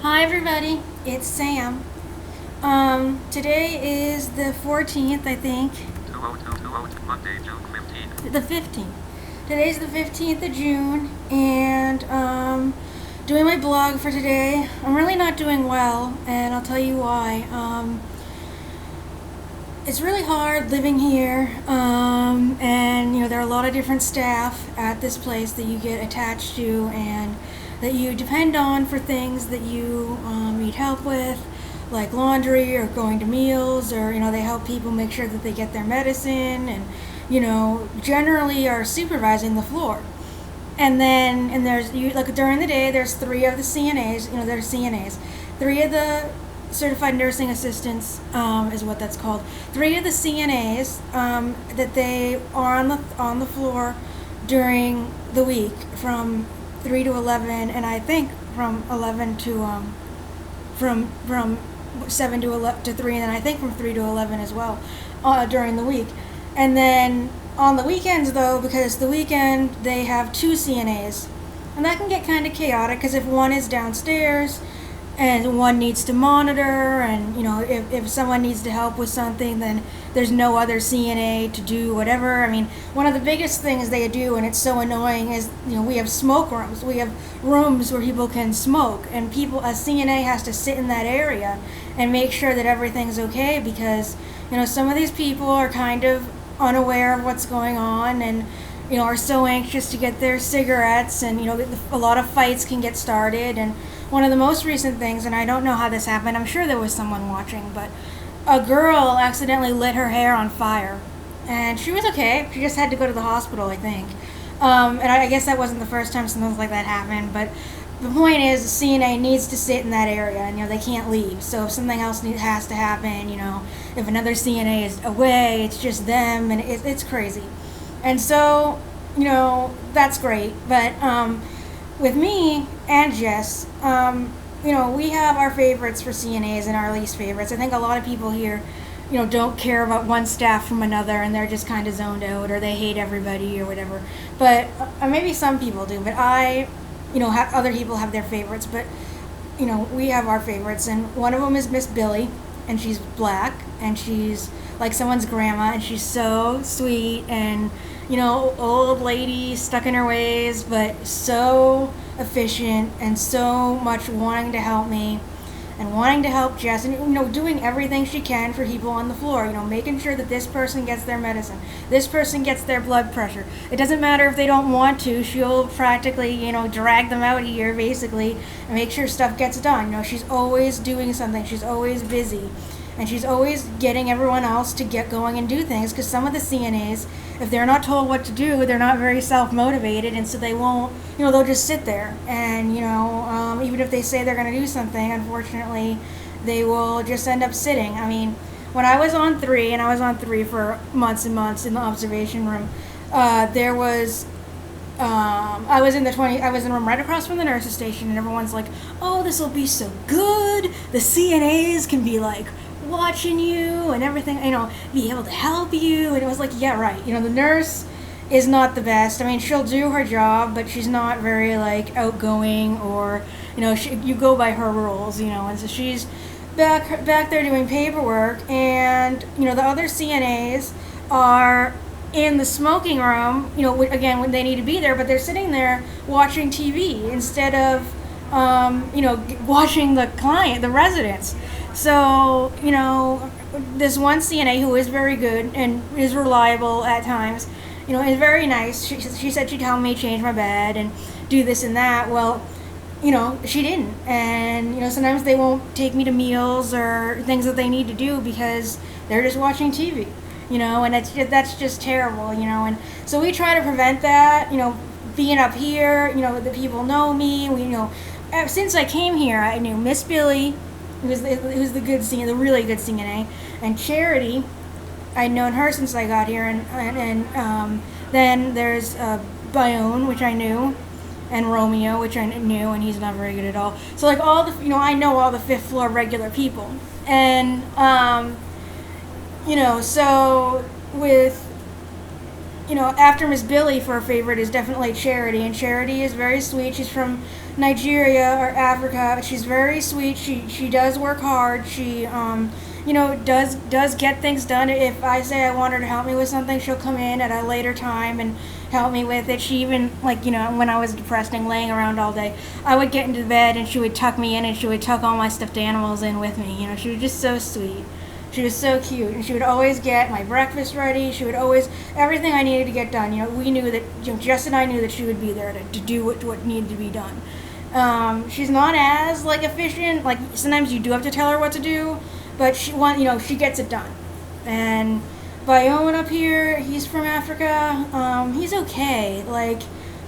Hi everybody, it's Sam. Today is the 14th, I think. 20220, Monday, June 15th. The 15th. Today's the 15th of June, and doing my blog for today. I'm really not doing well, and I'll tell you why. It's really hard living here, and there are a lot of different staff at this place that you get attached to and that you depend on for things that you need help with, like laundry or going to meals, or they help people make sure that they get their medicine, and generally are supervising the floor. And there's like during the day there's three of the CNAs. They're CNAs. Three of the certified nursing assistants is what that's called. Three of the CNAs that they are on the floor during the week from 3 to 11, and I think from 11 to from 7 to 11 to 3, and then I think from 3 to 11 as well during the week. And then on the weekends, though, because the weekend they have two CNAs, and that can get kind of chaotic because if one is downstairs and one needs to monitor, and if someone needs to help with something, then there's no other CNA to do whatever. I mean, one of the biggest things they do, and it's so annoying, is we have smoke rooms. We have rooms where people can smoke, and a CNA has to sit in that area and make sure that everything's okay, because some of these people are kind of unaware of what's going on, and are so anxious to get their cigarettes, and a lot of fights can get started. And one of the most recent things, and I don't know how this happened, I'm sure there was someone watching, but a girl accidentally lit her hair on fire, and she was okay. She just had to go to the hospital, I think. And I guess that wasn't the first time something like that happened, but the point is the CNA needs to sit in that area, and they can't leave. So if something else has to happen, if another CNA is away, it's just them, and it's crazy. And so that's great, but with me and Jess, we have our favorites for CNAs and our least favorites. I think a lot of people here don't care about one staff from another, and they're just kind of zoned out, or they hate everybody or whatever. But maybe some people do, but other people have their favorites, but we have our favorites, and one of them is Miss Billy, and she's black, and she's like someone's grandma, and she's so sweet, and old lady stuck in her ways, but so efficient, and so much wanting to help me and wanting to help Jess, and doing everything she can for people on the floor, making sure that this person gets their medicine, this person gets their blood pressure. It doesn't matter if they don't want to, she'll practically drag them out here basically and make sure stuff gets done. She's always doing something, she's always busy, and she's always getting everyone else to get going and do things, because some of the CNAs, if they're not told what to do, they're not very self-motivated, and so they won't, they'll just sit there, and even if they say they're going to do something, unfortunately they will just end up sitting. I mean, when I was on 3, and I was on 3 for months and months in the observation room, there was I was in the room right across from the nurse's station, and everyone's like, oh, this will be so good, the CNAs can be like watching you and everything, be able to help you. And it was like, yeah, right, the nurse is not the best. I mean, she'll do her job, but she's not very like outgoing, or you go by her rules, and so she's back there doing paperwork, and the other CNAs are in the smoking room, again, when they need to be there, but they're sitting there watching TV instead of watching the residents. So, this one CNA who is very good and is reliable at times, is very nice. She said she'd help me change my bed and do this and that. Well, she didn't. And, sometimes they won't take me to meals or things that they need to do because they're just watching TV, and that's just terrible, And so we try to prevent that, being up here, the people know me. Since I came here, I knew Miss Billy, who's the good CNA, the really good CNA, and Charity. I'd known her since I got here, and then there's Bayonne, which I knew, and Romeo, which I knew, and he's not very good at all. So like all the, I know all the fifth floor regular people, and so with after Miss Billy, for a favorite is definitely Charity, and Charity is very sweet. She's from Nigeria or Africa. She's very sweet. She does work hard. She does get things done. If I say I want her to help me with something, she'll come in at a later time and help me with it. She even, when I was depressed and laying around all day, I would get into bed and she would tuck me in and she would tuck all my stuffed animals in with me. She was just so sweet. She was so cute, and she would always get my breakfast ready. She would always, everything I needed to get done. We knew that, Jess and I knew that she would be there to do what needed to be done. She's not as efficient. Sometimes you do have to tell her what to do, but she gets it done. And Bayonne up here, he's from Africa. He's okay.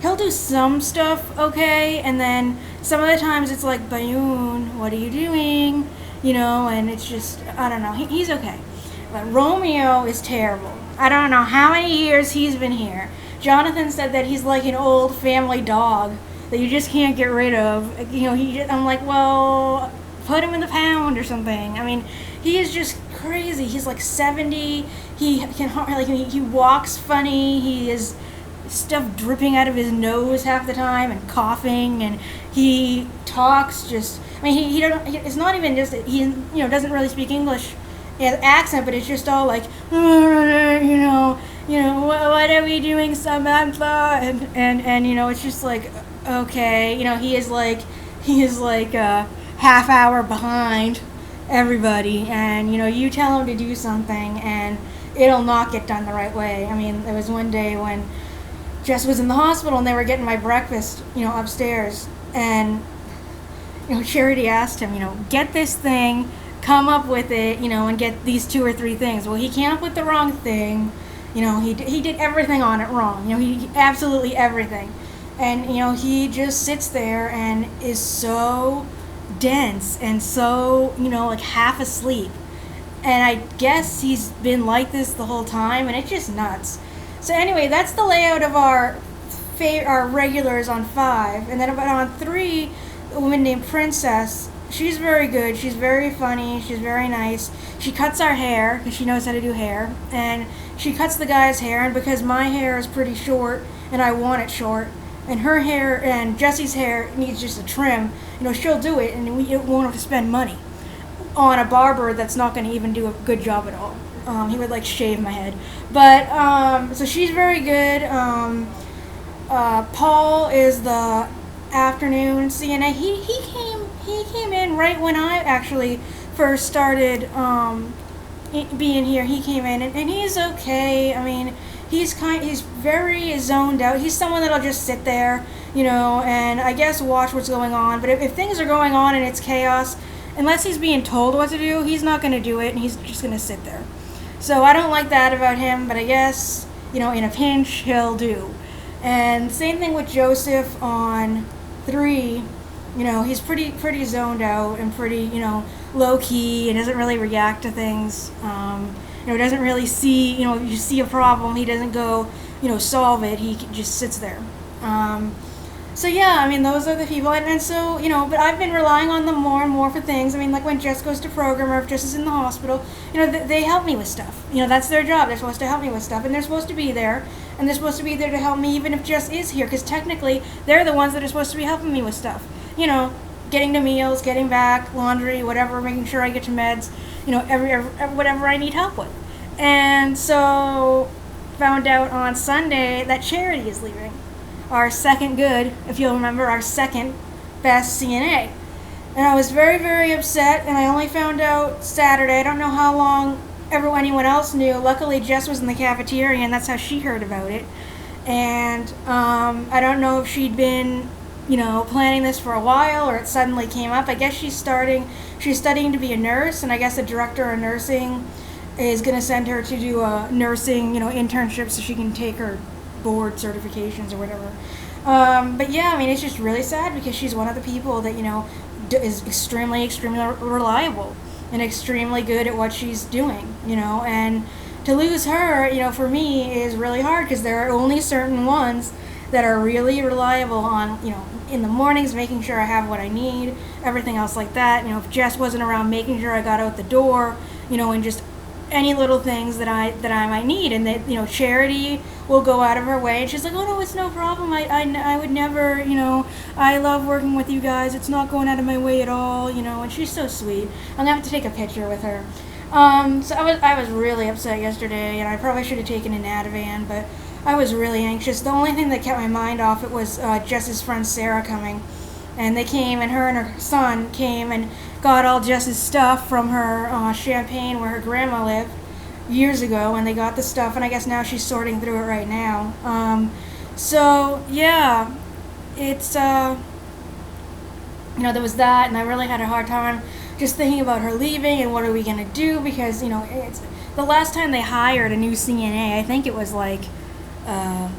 He'll do some stuff okay, and then some of the times it's like, Bayonne, what are you doing? And it's just, I don't know. He's okay. But Romeo is terrible. I don't know how many years he's been here. Jonathan said that he's like an old family dog that you just can't get rid of. I'm like, well, put him in the pound or something. He is just crazy. He's like 70. He can he walks funny. He is stuff dripping out of his nose half the time and coughing, and he talks just. He don't. It's not even just that he doesn't really speak English. He has accent, but it's just all like, what are we doing, Samantha? And it's just like, okay, he is like a half hour behind everybody, and you tell him to do something and it'll not get done the right way. There was one day when Jess was in the hospital and they were getting my breakfast, upstairs, and Charity asked him, get this thing, come up with it, and get these 2 or 3 things. Well, he came up with the wrong thing. He did everything on it wrong. He absolutely everything. And, he just sits there and is so dense and so, half asleep. And I guess he's been like this the whole time, and it's just nuts. So anyway, that's the layout of our regulars on 5. And then on 3, a woman named Princess. She's very good. She's very funny. She's very nice. She cuts our hair because she knows how to do hair. And she cuts the guy's hair. And because my hair is pretty short and I want it short, and her hair and Jesse's hair needs just a trim, she'll do it, and we won't have to spend money on a barber that's not going to even do a good job at all. He would shave my head. But so she's very good. Paul is the afternoon CNA. He came in right when I actually first started being here. He came in and he's okay. He's very zoned out. He's someone that'll just sit there, and I guess watch what's going on. But if things are going on and it's chaos, unless he's being told what to do, he's not going to do it, and he's just going to sit there. So I don't like that about him, but I guess, in a pinch, he'll do. And same thing with Joseph on 3. He's pretty zoned out and pretty, low key, and doesn't really react to things. Doesn't really see, if you see a problem, he doesn't go, solve it. He just sits there. So yeah, those are the people, and so, but I've been relying on them more and more for things. Like when Jess goes to program, or if Jess is in the hospital, they help me with stuff. That's their job. They're supposed to help me with stuff, and they're supposed to be there, and they're supposed to be there to help me even if Jess is here, because technically they're the ones that are supposed to be helping me with stuff. Getting to meals, getting back, laundry, whatever, making sure I get to meds, whatever I need help with. And so found out on Sunday that Charity is leaving. Our second good, if you'll remember, our second best CNA. And I was very, very upset, and I only found out Saturday. I don't know how long anyone else knew. Luckily, Jess was in the cafeteria, and that's how she heard about it. And I don't know if she'd been, planning this for a while, or it suddenly came up. I guess she's studying to be a nurse, and I guess the director of nursing is going to send her to do a nursing, internship so she can take her board certifications or whatever. But yeah, it's just really sad because she's one of the people that, is extremely, extremely reliable and extremely good at what she's doing, and to lose her, for me is really hard because there are only certain ones that are really reliable on, in the mornings, making sure I have what I need, everything else like that. If Jess wasn't around, making sure I got out the door, and just any little things that I might need, and that, you know, Charity will go out of her way, and she's like, oh no, it's no problem. I would never, you know, I love working with you guys. It's not going out of my way at all, you know. And she's so sweet. I'm gonna have to take a picture with her. So I was really upset yesterday, and I probably should have taken an Ativan, but I was really anxious. The only thing that kept my mind off it was Jess's friend Sarah coming. And they came, and her son came and got all Jess's stuff from her Champaign, where her grandma lived years ago, and they got the stuff, and I guess now she's sorting through it right now. So yeah, it's you know, there was that, and I really had a hard time just thinking about her leaving and what are we gonna do, because, you know, it's the last time they hired a new CNA, I think it was like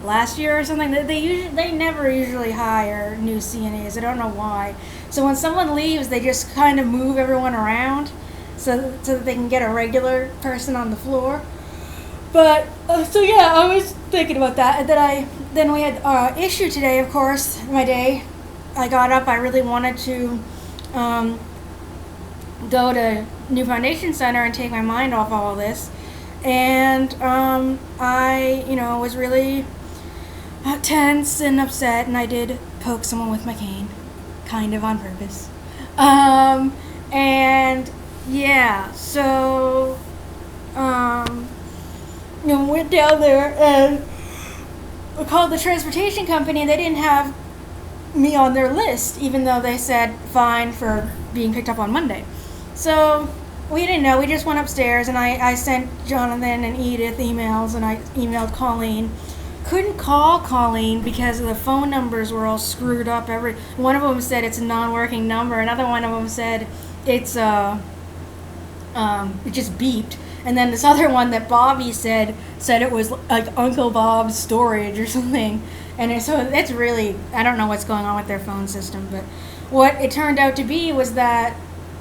last year or something. They never usually hire new CNAs. I don't know why. So when someone leaves, they just kind of move everyone around so that they can get a regular person on the floor. But so yeah, I was thinking about that. And then we had issue today, of course. My day, I got up. I really wanted to go to New Foundation Center and take my mind off all this. And I, you know, was really tense and upset, and I did poke someone with my cane, kind of on purpose. And yeah, so you know, went down there and we called the transportation company, and they didn't have me on their list, even though they said fine for being picked up on Monday. So we didn't know. We just went upstairs, and I sent Jonathan and Edith emails, and I emailed Colleen. Couldn't call Colleen because the phone numbers were all screwed up. One of them said it's a non-working number. Another one of them said it's it just beeped. And then this other one that Bobby said it was like Uncle Bob's storage or something. And so it's really, I don't know what's going on with their phone system, but what it turned out to be was that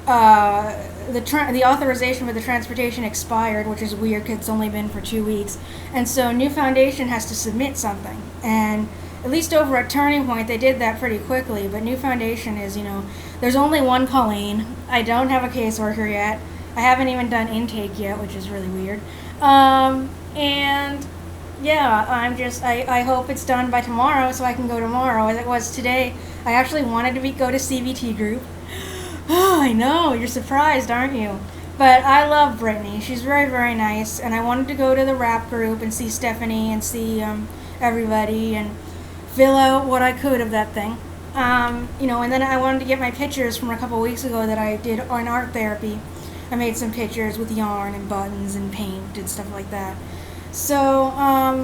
the authorization for the transportation expired, which is weird because it's only been for 2 weeks. And so New Foundation has to submit something. And at least over at Turning Point, they did that pretty quickly. But New Foundation is, you know, there's only one Colleen. I don't have a caseworker yet. I haven't even done intake yet, which is really weird. And yeah, I hope it's done by tomorrow so I can go tomorrow. As it was today, I actually wanted to go to CBT group. Oh, I know, you're surprised, aren't you? But I love Brittany. She's very, very nice. And I wanted to go to the rap group and see Stephanie and see everybody and fill out what I could of that thing. You know, and then I wanted to get my pictures from a couple weeks ago that I did on art therapy. I made some pictures with yarn and buttons and paint and stuff like that. So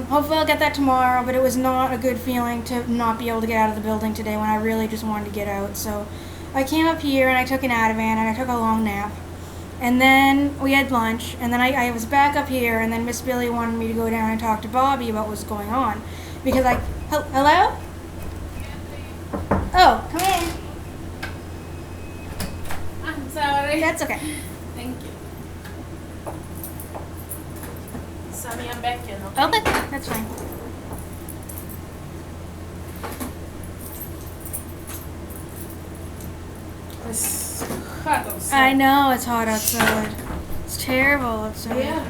hopefully I'll get that tomorrow, but it was not a good feeling to not be able to get out of the building today when I really just wanted to get out. So I came up here and I took an Ativan and I took a long nap. And then we had lunch, and then I was back up here, and then Miss Billy wanted me to go down and talk to Bobby about what's going on. Because hello? Oh, come in. I'm sorry. That's okay. Thank you. Sammy, I'm back in. Okay, that's fine. It's hot outside. I know it's hot outside. It's terrible outside. Yeah.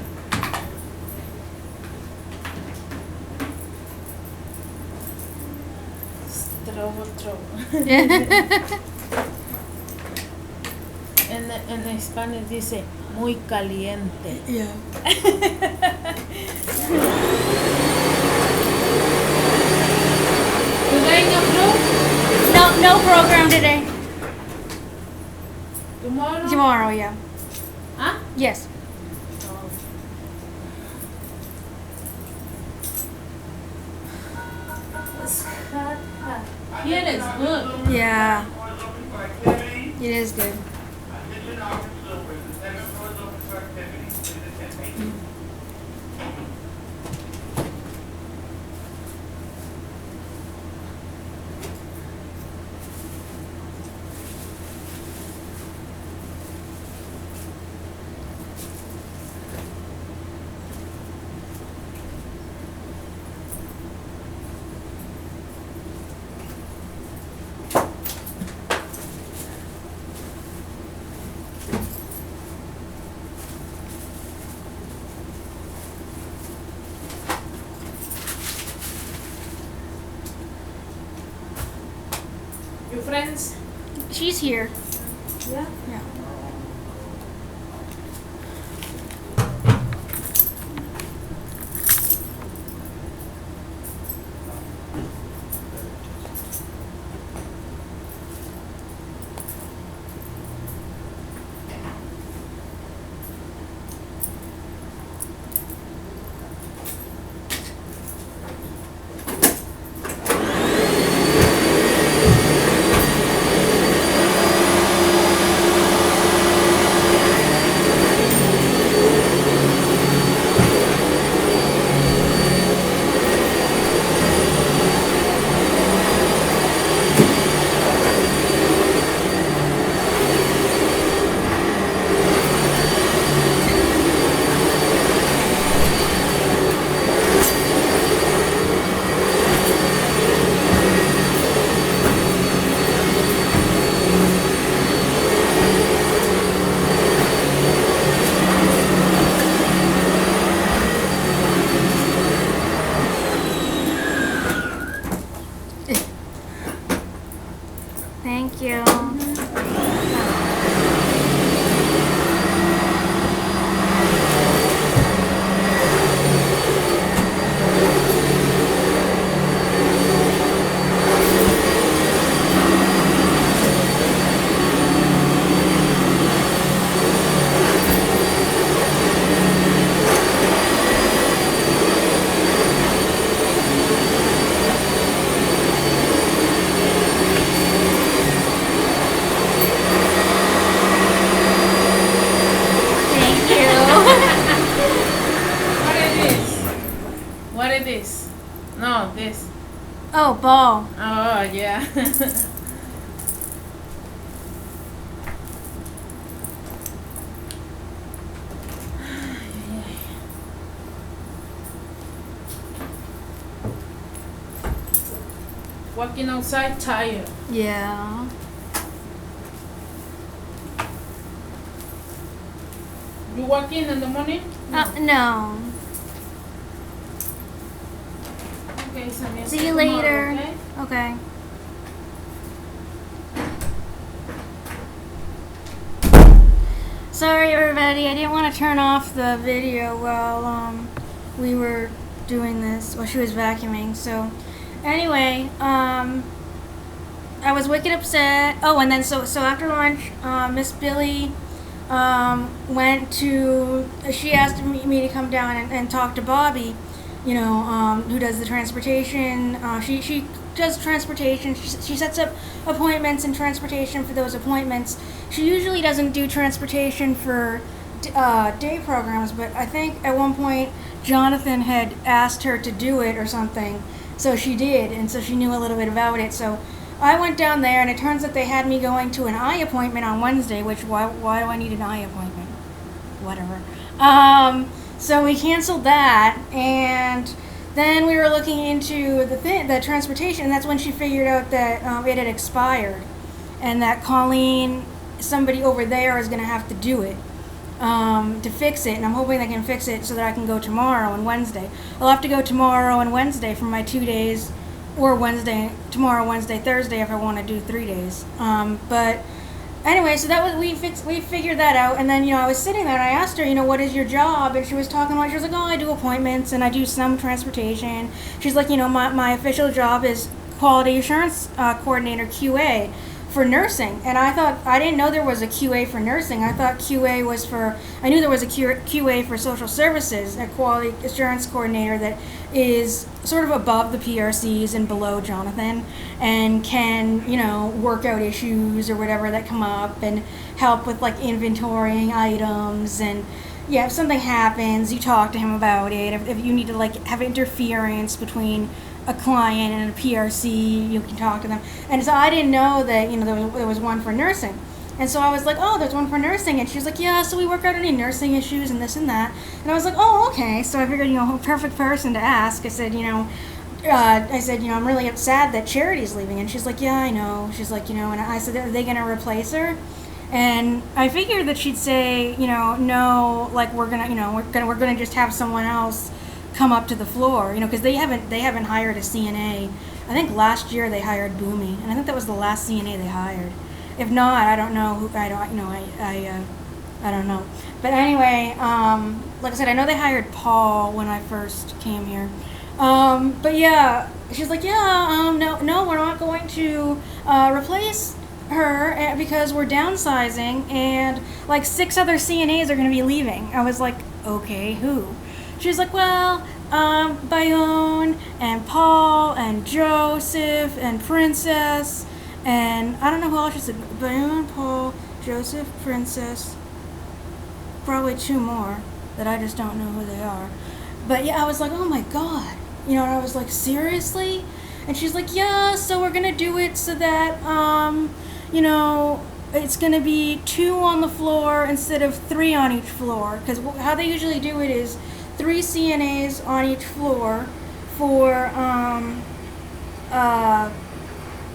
Trouble. En Spanish dice muy caliente. Yeah. You going up No program today. tomorrow? Tomorrow, yeah. Huh? Yes. Oh. It's hot. Here is good. Yeah. It is good. friends? She's here. Yeah. Yeah. Thank you. Thank you. What is this? What is this? No, this. Oh, ball. Oh, yeah. Walking outside tired. Yeah. You walking in the morning? No. Okay, so we'll See you tomorrow, later. okay? Okay. Sorry, everybody. I didn't want to turn off the video while we were doing this, while she was vacuuming. So, anyway, I was wicked upset. Oh, and then so after lunch, Miss Billy went to. She asked me to come down and talk to Bobby. You know, who does the transportation. She does transportation. She sets up appointments and transportation for those appointments. She usually doesn't do transportation for day programs, but I think at one point Jonathan had asked her to do it or something. So she did, and so she knew a little bit about it. So I went down there, and it turns out they had me going to an eye appointment on Wednesday, which why do I need an eye appointment? Whatever. So we canceled that, and then we were looking into the transportation, and that's when she figured out that it had expired, and that Colleen, somebody over there, is going to have to do it to fix it, and I'm hoping they can fix it so that I can go tomorrow and Wednesday. I'll have to go tomorrow and Wednesday for my 2 days, or tomorrow, Wednesday, Thursday if I want to do 3 days. But anyway, so that was we figured that out, and then I was sitting there and I asked her, what is your job? And she was talking about, she was like, oh, I do appointments and I do some transportation. She's like, my official job is quality assurance coordinator, QA, for nursing. And I didn't know there was a QA for nursing. I thought QA was I knew there was a QA for social services, a quality assurance coordinator that is sort of above the PRCs and below Jonathan, and can, work out issues or whatever that come up and help with like inventorying items. And yeah, if something happens, you talk to him about it. If you need to like have interference between a client and a PRC, you can talk to them. And so I didn't know that, there was one for nursing. And so I was like, oh, there's one for nursing. And she was like, yeah, so we work out any nursing issues and this and that. And I was like, oh, okay. So I figured, perfect person to ask. I said, I'm really sad that Charity's leaving. And she's like, yeah, I know. She's like, and I said, are they going to replace her? And I figured that she'd say, no, like we're gonna just have someone else come up to the floor, because they haven't hired a CNA I think last year they hired Boomy, and I think that was the last CNA they hired. If not, I don't know who. I don't. I don't know. But anyway, like I said, I know they hired Paul when I first came here. But yeah, she's like, yeah, no, we're not going to replace her because we're downsizing, and like 6 other CNAs are going to be leaving. I was like, okay, who? She's like, well, Bayonne and Paul and Joseph and Princess and I don't know who else she said. Bayonne, Paul, Joseph, Princess, probably 2 more that I just don't know who they are. But yeah, I was like, oh my god. And I was like, seriously? And she's like, yeah, so we're gonna do it so that, it's gonna be 2 on the floor instead of 3 on each floor. Because how they usually do it is 3 CNAs on each floor for,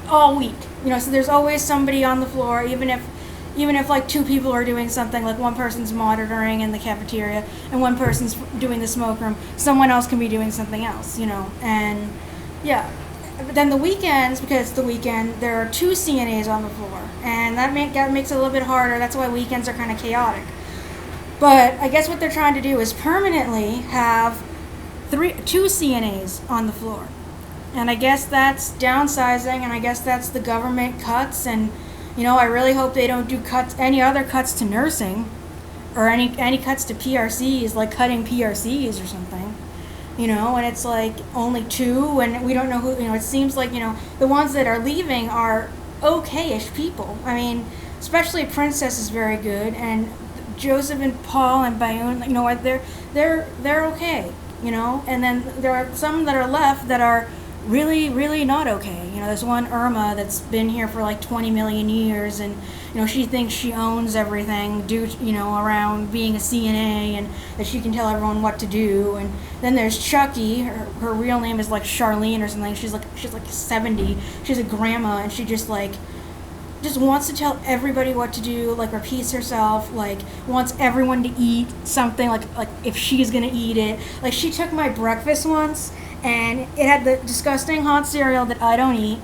all week. So there's always somebody on the floor, even if like 2 people are doing something, like one person's monitoring in the cafeteria and one person's doing the smoke room, someone else can be doing something else, and yeah. But then the weekends, because it's the weekend, there are 2 CNAs on the floor, and that makes it a little bit harder. That's why weekends are kind of chaotic. But I guess what they're trying to do is permanently have 2 CNAs on the floor. And I guess that's downsizing, and I guess that's the government cuts, and I really hope they don't do any other cuts to nursing, or any cuts to PRCs, like cutting PRCs or something, and it's like only 2, and we don't know who, it seems like, the ones that are leaving are okay-ish people. I mean, especially Princess is very good, and Joseph and Paul and Bayonne, they're okay, and then there are some that are left that are really, really not okay. There's one Irma that's been here for like 20 million years, and she thinks she owns everything due to, around being a CNA, and that she can tell everyone what to do. And then there's Chucky. Her real name is like Charlene or something. She's like 70. She's a grandma, and she just wants to tell everybody what to do, like repeats herself, like wants everyone to eat something, like if she's gonna eat it. Like she took my breakfast once, and it had the disgusting hot cereal that I don't eat,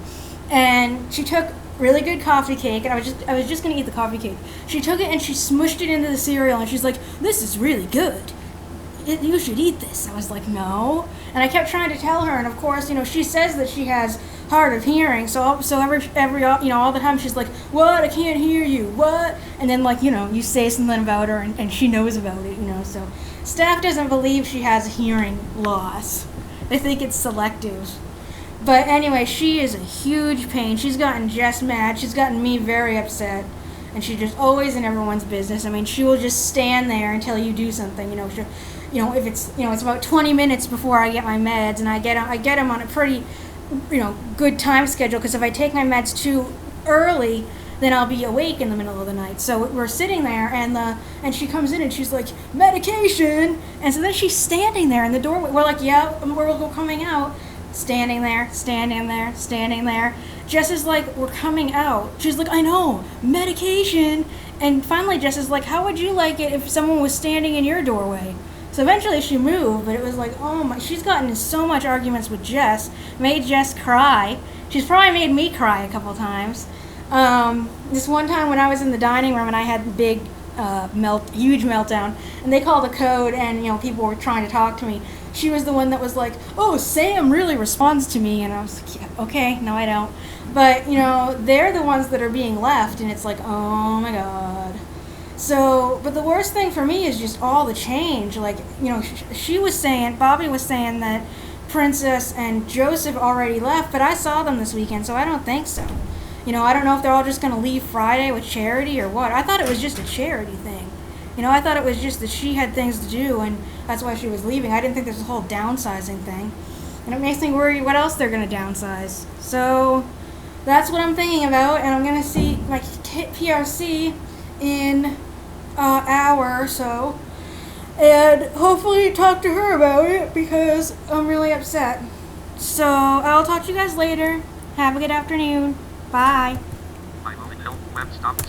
and she took really good coffee cake, and I was just gonna eat the coffee cake. She took it and she smushed it into the cereal, and she's like, "This is really good. You should eat this." I was like, "No," and I kept trying to tell her, and of course, she says that she has hard of hearing, so every all the time she's like, "What? I can't hear you. What?" And then you say something about her, and she knows about it, so staff doesn't believe she has hearing loss. They think it's selective. But anyway, she is a huge pain. She's gotten Jess mad. She's gotten me very upset. And she's just always in everyone's business. I mean, she will just stand there until you do something. If it's it's about 20 minutes before I get my meds, and I get them on a pretty good time schedule, because if I take my meds too early, then I'll be awake in the middle of the night. So we're sitting there, and she comes in and she's like, medication, and so then she's standing there in the doorway. We're like, yeah, we're coming out. Standing there. Jess is like, we're coming out. She's like, I know, medication. And finally Jess is like, how would you like it if someone was standing in your doorway? So eventually she moved, but it was like, oh my, she's gotten in so much arguments with Jess, made Jess cry. She's probably made me cry a couple times. This one time when I was in the dining room and I had big huge meltdown, and they called a code, and people were trying to talk to me. She was the one that was like, "Oh, Sam really responds to me," and I was like, yeah, "Okay, no, I don't." But they're the ones that are being left, and it's like, oh my god. So, but the worst thing for me is just all the change. Like, Bobby was saying that Princess and Joseph already left, but I saw them this weekend, so I don't think so. I don't know if they're all just going to leave Friday with charity or what. I thought it was just a charity thing. I thought it was just that she had things to do, and that's why she was leaving. I didn't think there's a whole downsizing thing. And it makes me worry what else they're going to downsize. So that's what I'm thinking about, and I'm going to see my PRC in an hour or so, and hopefully talk to her about it, because I'm really upset. So I'll talk to you guys later. Have a good afternoon. Bye. My moving help web stopped.